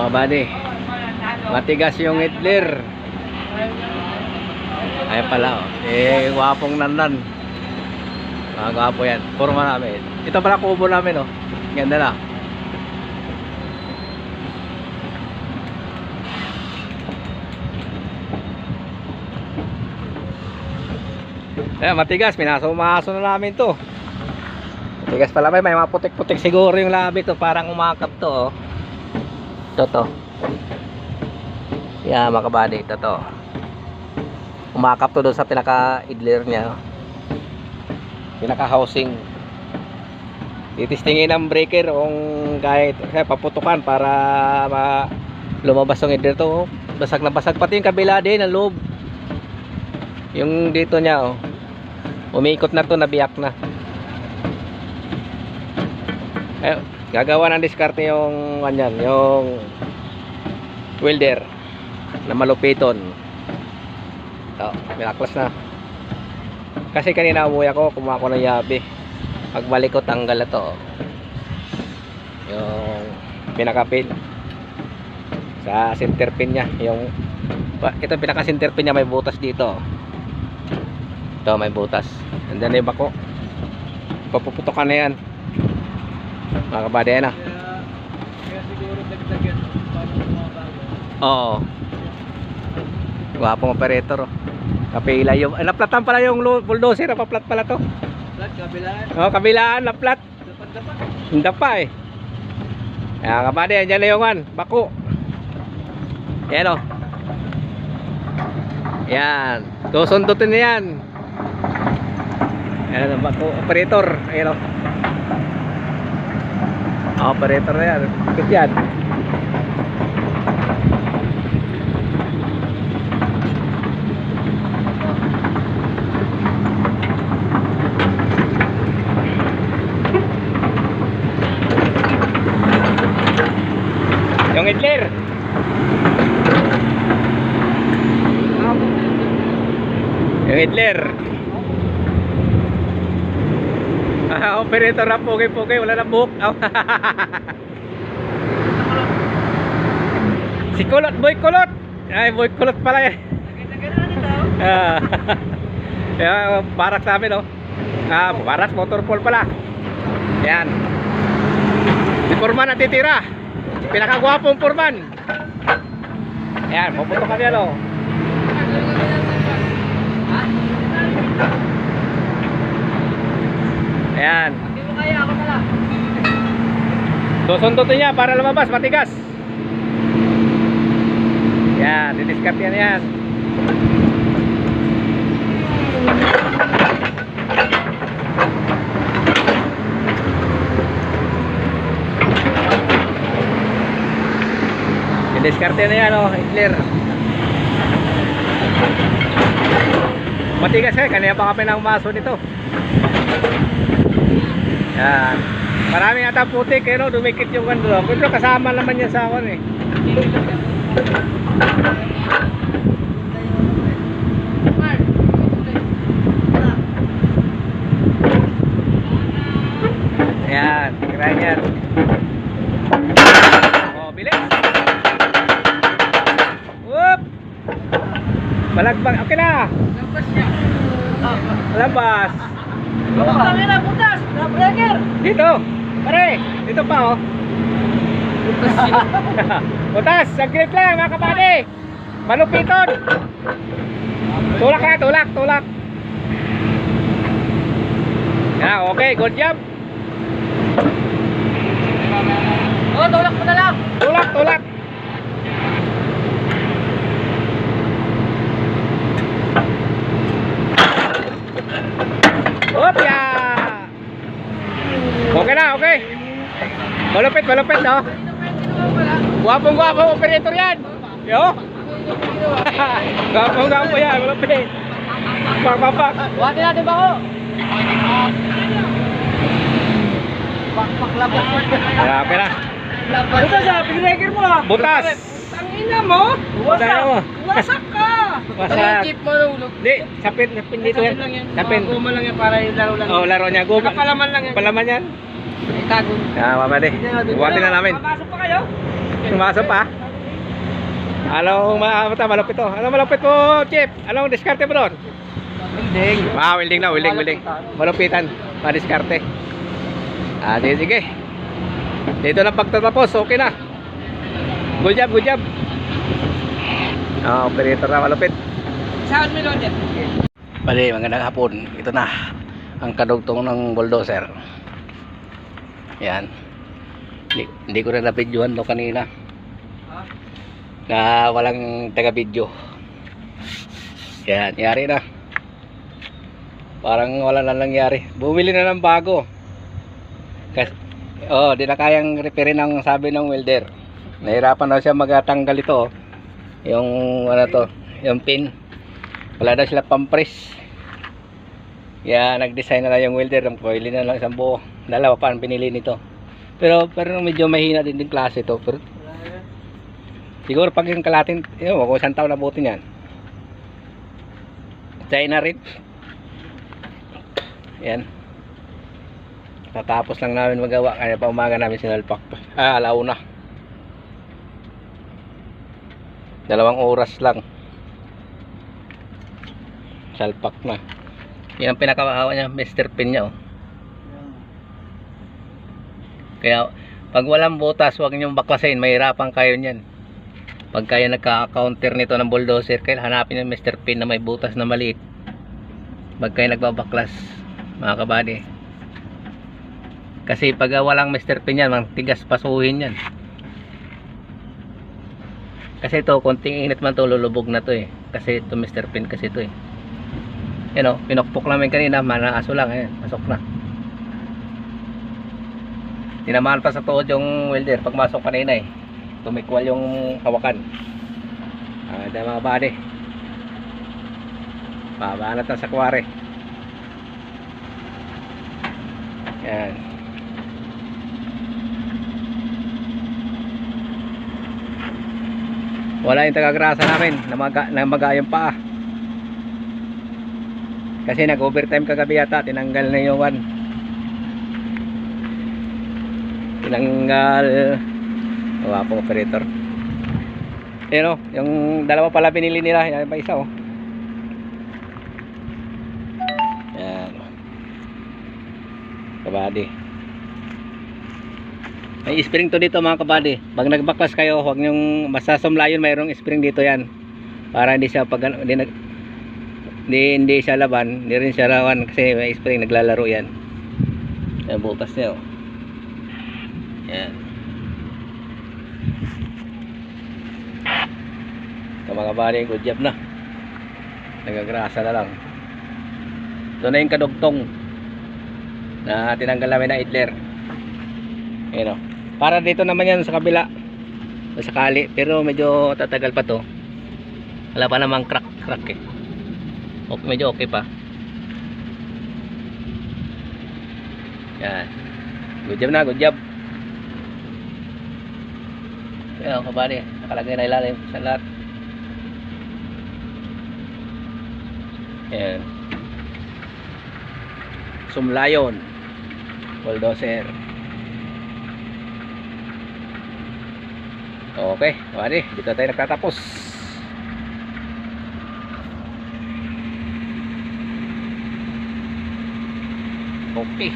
kabady. Matigas yung idler. Ay pala, wapong nandan. Mga gwapo yan. Forma namin. Ito pala kubo namin, oh. Ganda na. Ayan, matigas. Minaso-maso na namin to. Matigas pala. May mga putik-putik siguro yung labi to. Parang umakap to, oh. Ito. Yan, mga kabady. Ito. Umakap to doon sa pinaka-idler niya, oh. Pinaka-housing. Titistingin ang breaker kung kahit paputukan para lumabas yung idler to, oh. Basag na basag. Pati yung kabila din, ang loob. Yung dito niya, oh. Umiikot na to, nabiyak na. Gagawa ng diskarte yung kanyan, yung welder na malupiton. Ito, minaklas na. Kasi kanina umuwi ako, kumuha ko ng yabi. Pagbalik ko, tanggal na to. Yung pinaka-pin sa center pin nya. Ito pinaka-center pin nya, may butas dito. Ito, may butas. Andiyan na yung bako. Papuputokan na yan. Mga kabady, yan na. Kaya siguro dagdagan para mabago. Oo. Gwapong operator, oh. Kapila yung naplatan pala yung bulldozer, napaplat pala to. Plat, kabilaan. Oh, kabilaan, naplat. Dapat. Hindi pa eh. Ayan, kabady, andyan na yung bako. Yan, oh. Yan. Susundutin na yan. Yan ang bako. Operator. Ayan, oh. Operator na yan. Ikot yan. Yung idler. Yung idler. Operator na pogi-pogi, wala na buhok. Si Kulot, Boy Kulot. Ay, Boy Kulot pala yan. Paras namin, oh. Paras, motor pool pala. Yan. Si Purman natitira. Pinakagwapong Purman. Yan, puputokan yan, oh. Ayan. Hindi mo kaya, ako pala. Susundutin niya para lumabas, matigas. Yan, didiscard yan. Didiskarte na yan, oh, idler. Matigas eh, kanina pa kami ng maso nito. Yan. Maraming ata putik, no? Dumikit yung ganda. Pero kasama naman yan sa akin, eh. Yan, kirain yan. Oh, bilis. Whoop! Balagbag, okay na. Lampas niya. Labas. Butas na, butas. Na-breaker. Dito. Pare, dito pa, oh. Butas siya. Butas, saglit lang mga kabady. Malupiton. Tulak na, tulak. Yan, okay, good job. Oh, tulak mo na lang. Tulak. Opya. Okay na, okay. Malupit, no? Gwapong operator yan. Yo. Gwapong yan, malupit. Pak. Buhatin natin ba ko? Paklabas mo. Okay na. Butas ah, pinreaker mo ah. Butas. Tangina mo. Wasak ka. Wasak. Keep mo ulog. Di, sapin dito yan. Sapin. Guma lang yan para yung laro lang. Oh, laro niya. Guma. Palaman lang yan. Palaman yan. Itago. Mama de. Buhatin na namin. Papasok pa kayo? Pumasok pa. Anong malupit to? Anong malupit mo, Chip? Anong diskarte mo doon? Welding. Welding na, welding. Malupitan, madiskarte. Sige. Dito na pagtatapos, okay na. Good job. Operator na malupit. Saan mo doon yan? Bali, magandang hapon. Ito na ang kadugtong ng bulldozer. Yan. Hindi ko na na-videohan to kanina. Na walang taga-video. Yan, yari na. Parang wala na nangyari. Bumili na ng bago. Kasi, di na kayang repairin ang sabi ng welder. Nahirapan na siya magtanggal ito. Yung yung pin. Wala daw sila pang-press. Kaya nag-design na lang yung welder. Pumili na lang isang buo. Dalawa pa ang pinili nito. Pero medyo mahina din klase ito. Pero siguro pag yung kalatin, kung isang taon na buti niyan. China rin. Yan. Tatapos lang namin magawa. Kaya pa umaga namin sinalpak. Alauna. 2 oras lang. Salpak na. Yan ang pinakawawa niya, Mr. Pin niya. Kaya pag walang butas, huwag niyong baklasin. Mahirapan kayo niyan. Pag kayo nagka-counter nito ng bulldozer, kaya hanapin yung Mr. Pin na may butas na maliit. Pag kayo nagbabaklas, mga kabady. Kasi pag walang Mr. Pin yan, tigas pasuhin yan. Kasi ito, konting init man to, lulubog na to eh. Kasi ito Mr. Pin kasi ito eh. Pinokpok namin kanina, manaaso lang eh. Pasok na. Tinamaan pa sa tuhod yung welder pagmasok kanina eh. Tumikwal yung hawakan. Dahil mga body. Babanat na sa kware. Yan. Wala yung tagagrasa namin. Namaga yung paa. Kasi nag-overtime kagabi yata. Tinanggal na yung tinanggal wapong operator. Yung dalawa pala pinili nila. Yan pa isa yan kabady. May spring to dito mga kabady. Pag nagbaklas kayo, huwag nyong basta sumlayon, mayroong spring dito yan para hindi siya hindi siya laban, hindi rin siya rawan kasi may spring, naglalaro yan. Yan butas niya yan. So mga bari, good job na. Nagagrasa na lang. Ito na yung kadugtong na tinanggal namin na idler. Para dito naman yan sa kabila sa kali, pero medyo tatagal pa to. Wala pa namang crack eh. Okay, medyo okay pa. Yan. Good job. Yan kabady, nakalagay na ilalim sa lahat. Yan. Sumlayon bulldozer. Okay, kabady, dito tayo nagtatapos. Okay.